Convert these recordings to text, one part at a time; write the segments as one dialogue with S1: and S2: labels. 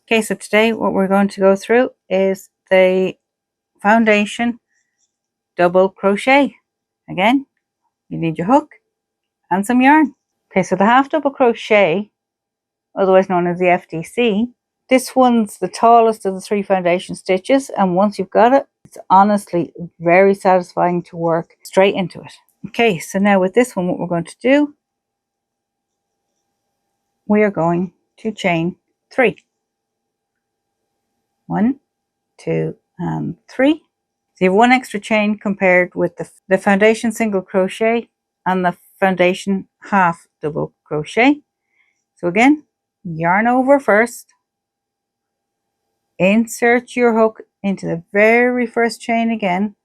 S1: Okay, so today what we're going to go through is the foundation double crochet. Again, you need your hook and some yarn. Okay, so the half double crochet, otherwise known as the FDC, this one's the tallest of the 3 foundation stitches, and once you've got it, it's honestly very satisfying to work straight into it. Okay, so now with this one, what we're going to do, we are going to chain 3. 1, 2, and 3. So you have 1 extra chain compared with the foundation single crochet and the foundation half double crochet. So again, yarn over first, insert your hook into the very first chain again,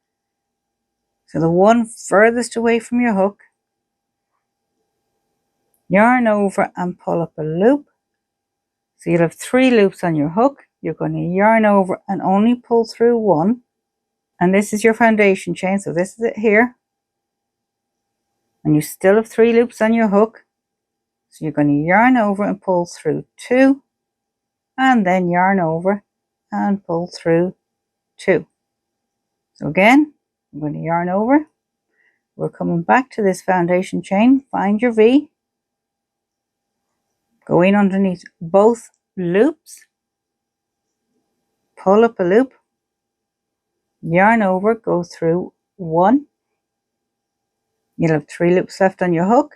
S1: so the one furthest away from your hook, yarn over and pull up a loop. So you'll have 3 loops on your hook. You're going to yarn over and only pull through 1, and this is your foundation chain, so this is it here, and you still have 3 loops on your hook. So you're going to yarn over and pull through 2, and then yarn over and pull through 2. So again, I'm going to yarn over. We're coming back to this foundation chain. Find your V. Go in underneath both loops. Pull up a loop. Yarn over, go through 1. You'll have 3 loops left on your hook.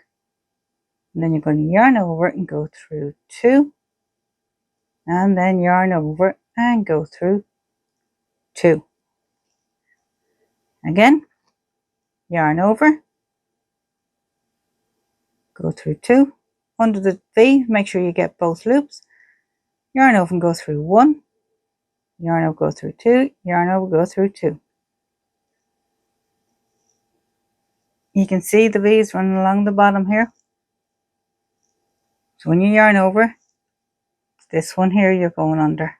S1: And then you're going to yarn over and go through 2. And then yarn over and go through 2. Again, yarn over, go through 2. Under the V, make sure you get both loops. Yarn over and go through 1. Yarn over, go through 2. Yarn over, go through 2. You can see the V's running along the bottom here. So when you yarn over, this one here you're going under.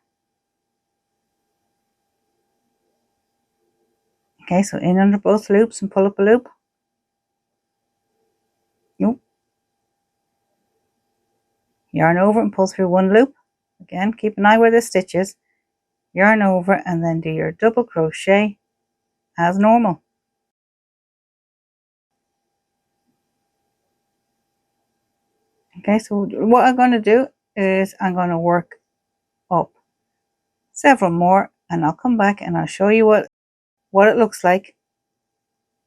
S1: Okay, so in under both loops and pull up a loop. Nope. Yarn over and pull through 1 loop. Again, keep an eye where the stitch is. Yarn over and then do your double crochet as normal. Okay, so what I'm going to do is I'm going to work up several more, and I'll come back and I'll show you what it looks like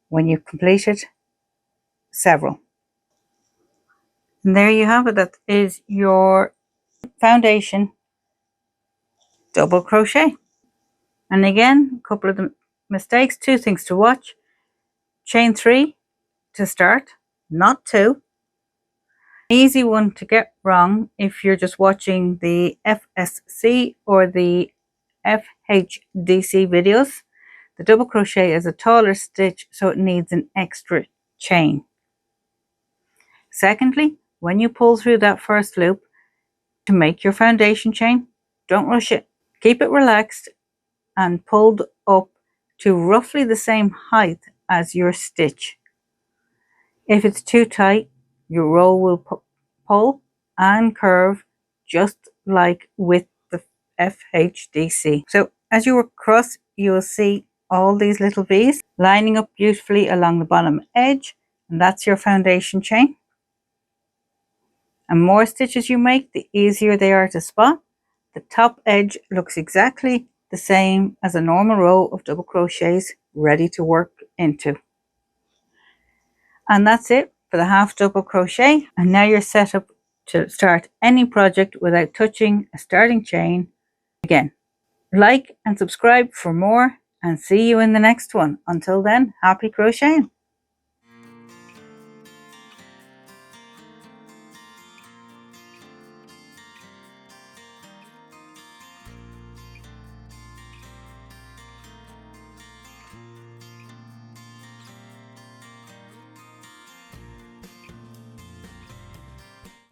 S1: when you've completed several. And there you have it. That is your foundation double crochet. And again, a couple of the mistakes, 2 things to watch. Chain 3 to start, not 2. Easy one to get wrong if you're just watching the FSC or the FHDC videos. The double crochet is a taller stitch, so it needs an extra chain. Secondly, when you pull through that first loop to make your foundation chain, don't rush it. Keep it relaxed and pulled up to roughly the same height as your stitch. If it's too tight, your roll will pull and curve just like with the FHDC. So as you work across, you will see all these little V's lining up beautifully along the bottom edge, and that's your foundation chain. And more stitches you make, the easier they are to spot. The top edge looks exactly the same as a normal row of double crochets ready to work into. And that's it for the half double crochet. And now you're set up to start any project without touching a starting chain again. Like and subscribe for more, and see you in the next one. Until then, happy crocheting.